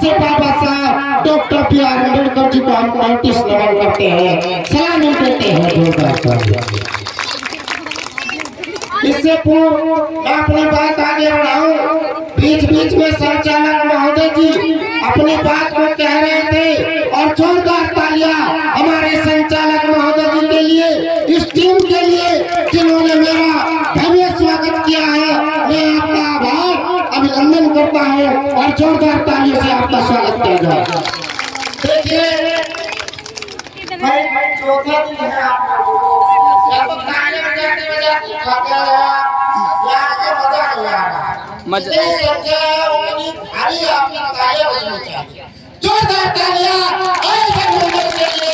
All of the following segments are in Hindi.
से बाबा साहब डॉक्टर B.R. अम्बेडकर जी को हम 35 नमन करते हैं, सलामी देते हैं। इससे पूर्व मैं अपनी बात आगे बढ़ाऊं, बीच बीच में संचालक महोदय जी अपनी बात को कह रहे थे और जोरदार तालियां हमारे संचालक महोदय जी के लिए, इस टीम के लिए जिन्होंने मेरा भव्य स्वागत किया है। मैं आपका आभार अभिनंदन करता हूं और जोरदार तालियों से आपका स्वागत किया जाए। देखिए चौथा दिन है जोरदार तालियां के लिए,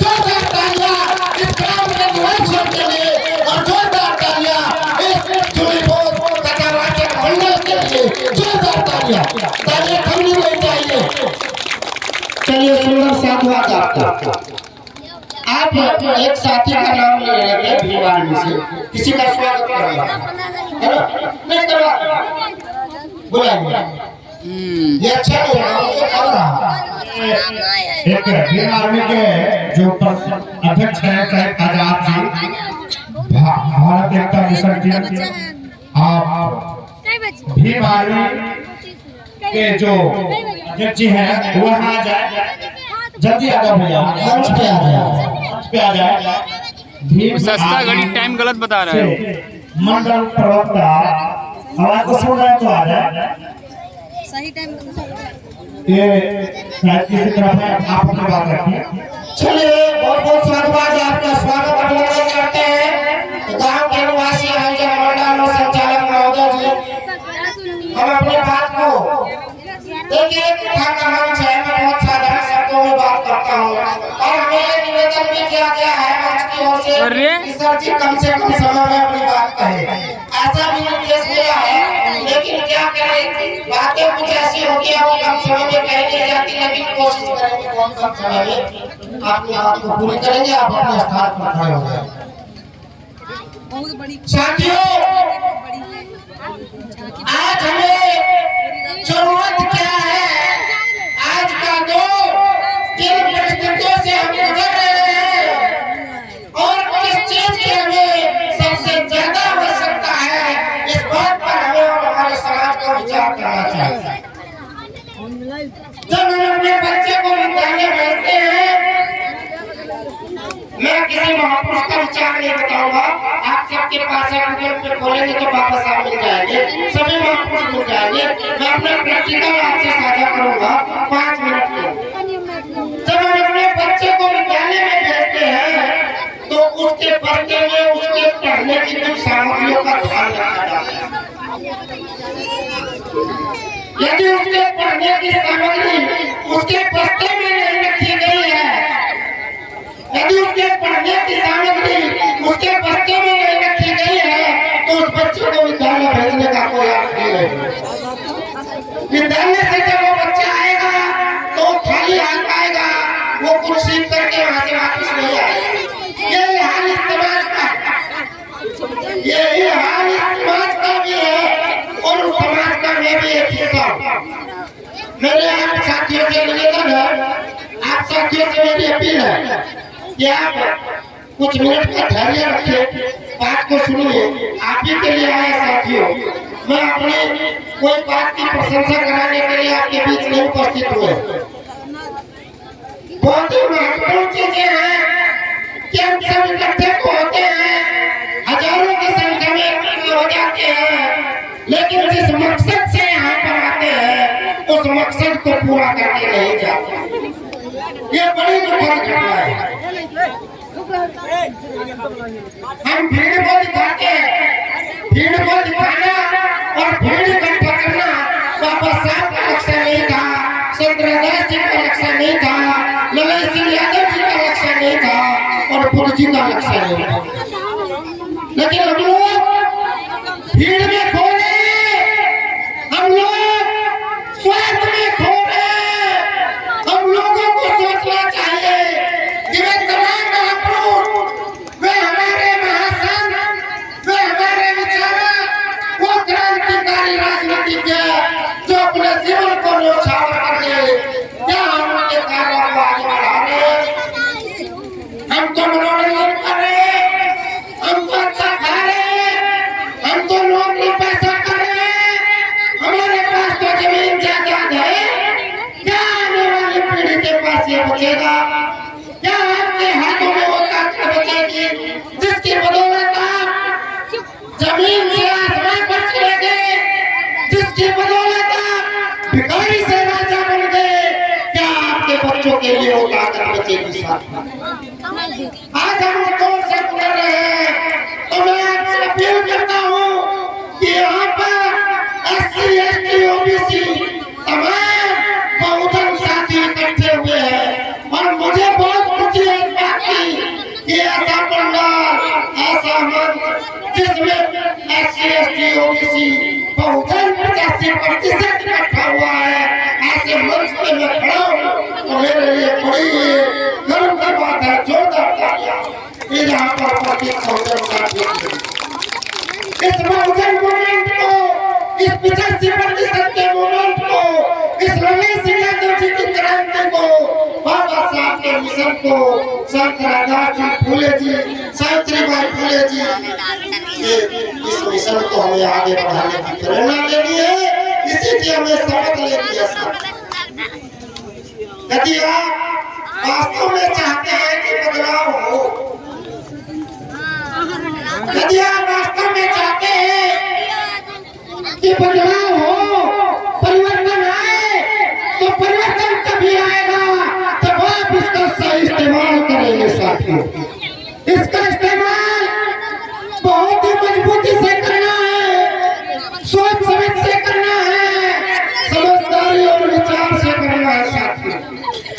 जोरदार तालियां इस ग्राम के निवासियों के लिए और जोरदार तालियां इस चुनीपुर कटावाचक मंडल के लिए, जोरदार तालियां थमनी नहीं चाहिए। चलिए सुंदर साधुवाद आपका। आप एक साथी का नाम ले रहे थे भीवार में से, किसी का स्वागत कर रहा है ना? नहीं करवा बुलाइए, ये अच्छा नहीं रहा। एक भीम आर्मी के जो अध्यक्ष हैं साहब आजाद जी, भारत एकता मिशन जी, आप भीम आर्मी के जो अध्यक्ष जी हैं वो यहाँ आ जाए, जल्दी आ जाओ भैया, मंच पे आ जाए, मंच पे आ जाए। सस्ता घड़ी टाइम गलत बता रहा है। मंडल प्रवक्ता आवाज को सुन रहे तो आ जाए, सही टाइम ये शायद किसी तरफ है, आप अपनी बात रखिए। चलिए बहुत बहुत स्वागत, आपका स्वागत अभिनंदन करते हैं गांव के निवासी आयोजक मंडल और संचालक महोदय जी। हम अपनी बात को देखिए, कथा का मंच है, मैं बहुत साधारण शब्दों में बात करता हूँ और हमें निवेदन भी किया गया है मंच की ओर से कि सर जी कम से कम समय में अपनी बात कहें। ऐसा भी निर्देश दिया है, लेकिन क्या करें, बातें कुछ ऐसी होती है वो कम समय में कही नहीं जाती, लेकिन कोशिश करेंगे बहुत कम समय में आपकी बात को पूरी करेंगे। आप अपने स्थान पर खड़े हो जाए। साथियों, आज हमें जरूरत क्या है, आज का दो किन परिस्थितियों से हम गुजर रहे हैं और किस चीज की हमें सबसे ज्यादा आवश्यकता है, इस बात पर हमें और हमारे समाज को विचार करना चाहिए। जब हम अपने बच्चे को विद्यालय भेजते हैं, मैं किसी महापुरुष का विचार नहीं बताऊंगा, आप सबके पास गूगल पे खोलेंगे तो वापस आप मिल जाएंगे, सभी महापुरुष मिल जाएंगे। मैं अपना प्रैक्टिकल आपसे साझा करूंगा 5 मिनट में। जब हम अपने बच्चे को विद्यालय में भेजते हैं तो उसके पढ़ने में, उसके पढ़ने की कुछ सामग्रियों का ध्यान रखा जाता है। यदि उसके पढ़ने की सामग्री उसके बस्ते में नहीं रखी गई है, यदि उसके पढ़ने की सामग्री उसके बस्ते में नहीं रखी गई है, तो उस बच्चे को विद्यालय भेजने का कोई अर्थ नहीं है। विद्यालय से जब वो बच्चा आएगा तो खाली हाथ आएगा, वो कुछ सीख करके वहां से वापस नहीं आएगा। यही हाल इस समाज का, यही हाल इस समाज का भी है और उस समाज का मैं भी एक हिस्सा हूं। मेरे आप साथियों से निवेदन है, आप साथियों से मेरी अपील है कि आप कुछ मिनट का धैर्य रखिए, बात को सुनिए। आप ही के लिए आए साथियों, मैं अपनी कोई बात की प्रशंसा कराने के लिए आपके बीच नहीं उपस्थित हुए। बहुत ही महत्वपूर्ण चीजें हैं कि हम सब इकट्ठे को होते हैं, हजारों की संख्या में इकट्ठे हो जाते हैं, लेकिन जिस मकसद से यहाँ पर आते हैं उस मकसद को पूरा करके नहीं जाते। ये बड़ी दुखद घटना है। हम भीड़ को दिखाते हैं, भीड़ को दिखाना और भीड़ इकट्ठा करना बाबा साहब का लक्ष्य नहीं था, चंद्रदास जी का लक्ष्य नहीं था, ललन सिंह यादव जी का लक्ष्य नहीं था और बुद्ध जी का लक्ष्य नहीं था। लेकिन हम लोग भीड़ में खो रहे, हम लोग स्वार्थ में खो रहे। हम लोगों को सोचना चाहिए कि वे तमाम महापुरुष, वे हमारे महासंत, वे हमारे विचारक, वो क्रांतिकारी राजनीतिज्ञ जो अपने जीवन को न्यौछावर कर दिए, बचेगा? क्या आपके हाथों में वो ताकत बचेगी जिसकी बदौलत आप जमीन से आसमान पर चले गए, जिसकी बदौलत आप भिखारी से राजा बन गए? क्या आपके बच्चों के लिए वो ताकत बचेगी? आज हम दौर से गुजर रहे हैं, तो मैं आपसे अपील करता हूँ कि यहाँ पर SC ST OBC तमाम बहुजन साथी इकट्ठे हुए हैं और मुझे बहुत खुशी है इस बात की कि ऐसा पंडाल, ऐसा मंच जिसमें SC ST OBC बहुजन 85% इकट्ठा हुआ है, ऐसे मंच पे मैं खड़ा हूँ तो मेरे लिए बड़ी गर्व की बात है। जोरदार तालियां यहाँ पर बहुजन साथी, इस बहुजन मूवमेंट को, इस 85% के मूवमेंट को, इस लड़ाई सिंह यादव जी की क्रांति को, बाबा साहब के मिशन को, संत रविदास जी फूले जी, सावित्रीबाई फूले जी इस मिशन को हमें आगे बढ़ाने की प्रेरणा लेनी है। इसी की हमें शपथ लेनी है। यदि आप वास्तव में चाहते हैं कि बदलाव हो, यदि आप वास्तव में चाहते हैं कि बदलाव हो, परिवर्तन आए, तो परिवर्तन तभी आएगा जब आप इसका सही इस्तेमाल करेंगे। साथियों, इसका इस्तेमाल बहुत ही मजबूती से करना है, सोच समझ से करना है, समझदारी और विचार से करना है। साथियों,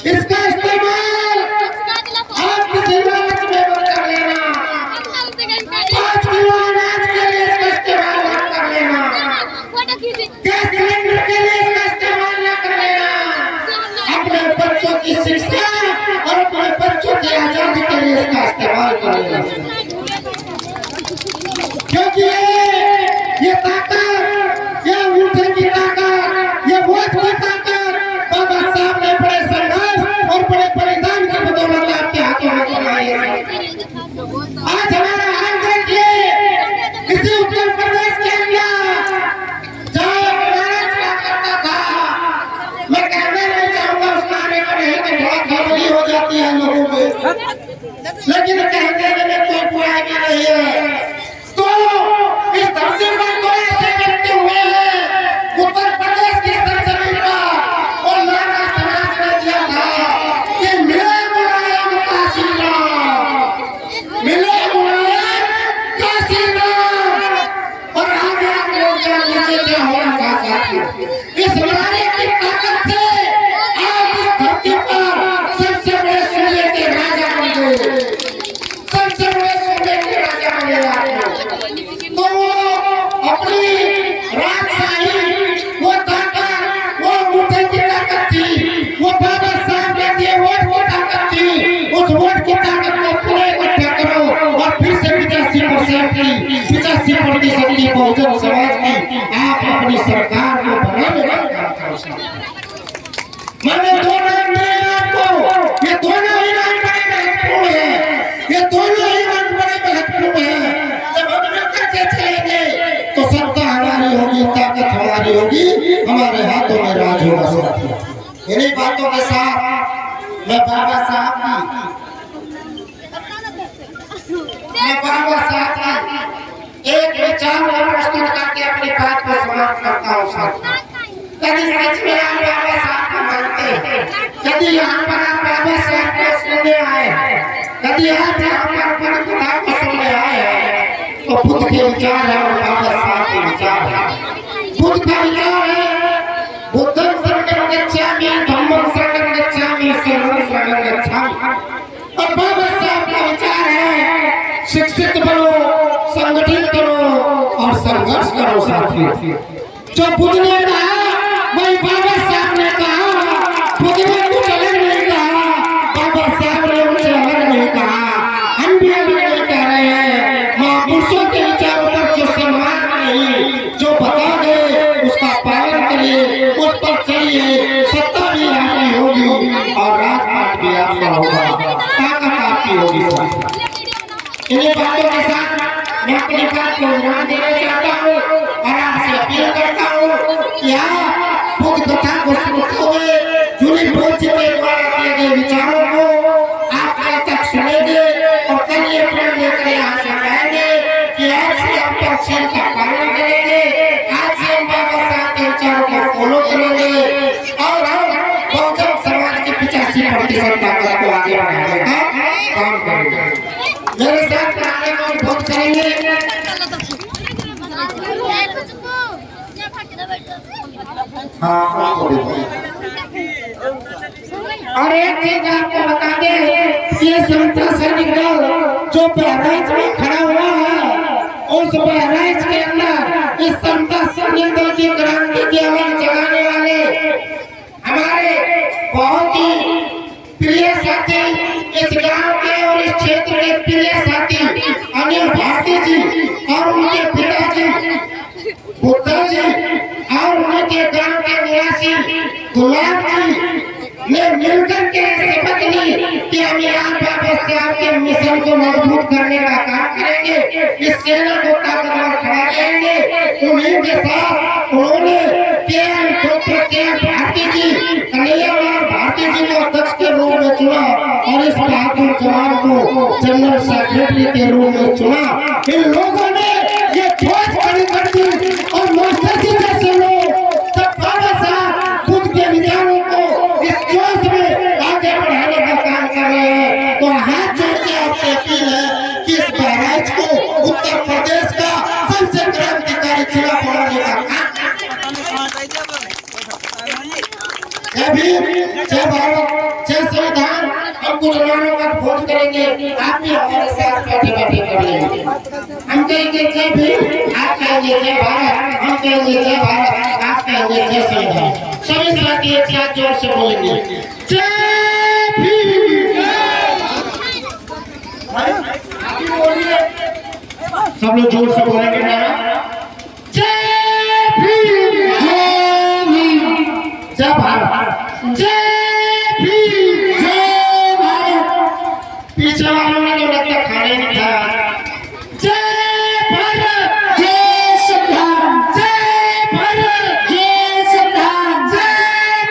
इसका इस्तेमाल आप किसी लालच में मत कर लेना, 5 किलो अनाज के लिए इसका इस्तेमाल मत कर लेना, गैस सिलेंडर के लिए इसका इस्तेमाल न कर लेना, अपने बच्चों की शिक्षा और अपने बच्चों की आजादी के लिए इसका इस्तेमाल कर लेना। क्योंकि ये ताकत, ये अंगूठे की ताकत, ये वोट की ताकत बाबा साहब ने बड़े संघर्ष और बड़े बलिदान की बदौलत आपके हाथों में बनाई है। आज हमारा हाल देखिए, इसी उत्तर प्रदेश के अंदर जहाँ महाराज क्या करता था, मैं कहना नहीं चाहूंगा उस नारे पर, नहीं तो बहुत घबराहट हो जाती है लोगों में, लेकिन कहने में कोई बुराई भी नहीं है। तो इस धरती पर तो ऐसे करते हुए हैं उत्तर प्रदेश की सरजमीन पर, और नारा समाज ने दिया था कि मिले मुलायम काशी राम, मिले मुलायम काशी राम, और आगे लोग नीचे क्या होना चाहता है। इस नारे की ताकत से आप इस धरती पर सबसे बड़े सूबे के राजा बन गए, सबसे बड़े सूबे के राजा बने आप। तो अपनी राजशाही, वो ताकत, वो अंगूठे की ताकत थी, वो बाबा साहब ने दिए वोट की ताकत थी, उस वोट की ताकत को पूरे इकट्ठा करो और फिर से 85% की बहुजन समाज की आप अपनी सरकार को बनाने का काम करो। मैंने 2 नाम दिए आपको, ये दोनों ही नाम बड़े महत्वपूर्ण है, ये दोनों ही नाम बड़े महत्वपूर्ण है। जब हम मिलकर के चलेंगे तो सत्ता हमारी होगी, ताकत हमारी होगी, हमारे हाथों में राज होगा। साथियों, इन्हीं बातों के साथ मैं बाबा साहब की एक विचार को प्रस्तुत करके अपनी बात को समाप्त करता हूँ। साथियों, यदि सच में आप बाबा साहब को मानते हैं, यदि यहाँ पर आप बाबा साहब को सुनने आए, यदि आप यहाँ पर अपनी कथा को सुनने आए हैं, तो बुद्ध के विचार है और बाबा साहब के विचार है। बुद्ध का विचार है बुद्धं शरणं गच्छामि, धम्मं शरणं गच्छामि, संघं शरणं गच्छामि, और बाबा साहब का विचार है शिक्षित बनो, संगठित करो और संघर्ष करो। साथियों, जो बुद्ध ने कहा वही बाबा साहब ने कहा, बुद्ध ने कुछ अलग नहीं कहा, बाबा साहब ने उनसे अलग नहीं कहा, हम भी अलग नहीं कह रहे हैं। महापुरुषों के विचारों पर जो सम्मान नहीं, जो बता गए उसका पालन करिए, उस पर चलिए, सत्ता भी आपकी होगी और राजपाट भी आपका होगा, ताकत आपकी होगी। इन्हीं बातों के साथ मैं अपनी बात को विराम देना चाहता हूँ और आपसे अपील करता हूँ कि आप बुद्ध कथा को सुनते हुए जुली बोझ के द्वारा दिए गए विचारों और हम बहुजन समाज की 85% ताकत को आगे बढ़ाने का काम करेंगे। मेरे साथ पढ़ाने को वोट करेंगे। हाँ, और एक चीज आपको बता दें, ये समता सैनिक दल जो बहराइच में खड़ा हुआ है, उस बहराइच के अंदर इस समता सैनिक दल की क्रांति की आवाज जगाने वाले हमारे बहुत ही प्रिय साथी, इस गांव के और इस क्षेत्र के प्रिय साथी अनिल भारती जी और उनके पिताजी बुद्धा जी और उनके गांव के निवासी गुलाब जी ने मिलकर के शपथ ली कि हम यहाँ बाबा साहब के मिशन को मजबूत करने का काम करेंगे, इस सेना को ताकतवर खड़ा करेंगे। उन्हीं के साथ उन्होंने डॉक्टर के भारती जी, कन्हैयालाल भारती जी को अध्यक्ष के रूप में चुना और इस बहादुर जवान को जनरल सेक्रेटरी के रूप में चुना। इन लोगों ने ये ठोस खड़ी कर दी और मास्टर जी जैसे लोग सब बाबा साहब खुद के विचारों को इस जोश में आगे बढ़ाने का काम कर रहे हैं। तो हाथ जोड़ के आपसे अपील है कि इस बहराइच को उत्तर प्रदेश का सबसे क्रांतिकारी जिला बनाने का काम। जय भीम, जय भारत, जय संविधान। हम कुछ मानों का वोट करेंगे, आप भी हमारे साथ बैठे बैठे कर लेंगे। हम कहेंगे जय भीम, आप कहेंगे जय भारत, हम कहेंगे जय भारत, आप कहेंगे जय संविधान। सभी साथी एक साथ जोर से बोलेंगे जय भीम। सब लोग जोर से बोलेंगे नारा जय भीम, जय भीम, जय भारत, जय भीम, जय भारत। पीछे वालों ने तो लगता खाने नहीं था। जय भारत, जय संविधान, जय भारत, जय संविधान, जय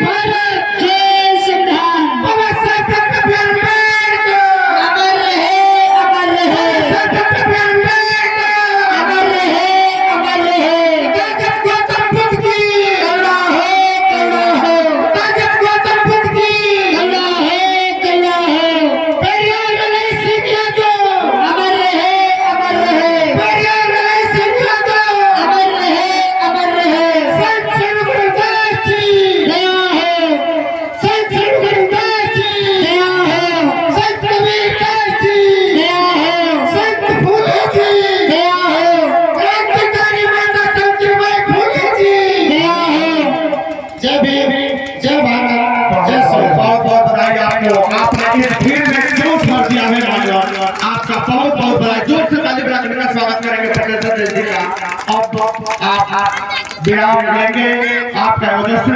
भारत, जय संविधान। बाबा साहब का प्यार अमर रहे, अमर रहे। डॉक्टर अमर रहे, अमर रहे। ताकत गौतम बुद्ध की करुणा है, करुणा है। ताकत गौतम बुद्ध की करुणा है, करुणा है। पेरियार मलय सिंह यादव अमर रहे, अमर रहे। पेरियार मलय सिंह यादव अमर रहे, अमर रहे। संत गुरुदास जी दया है, संत गुरुदास जी दया है, संत कबीरदास जी दया है, संत फूले जी दया है, क्रांतिकारी माता सावित्रीबाई फूले जी दया है। जय भीम, जय भारत, जय संविधान। बहुत बहुत बधाई आपको। आपने इस भीड़ में जोश भर दिया है नौजवान। आपका बहुत बहुत बधाई। जोर से ताली बजाकर मेरा स्वागत करेंगे प्रोफेसर जी का। अब आप विराम लेंगे। आपका ओजस्वी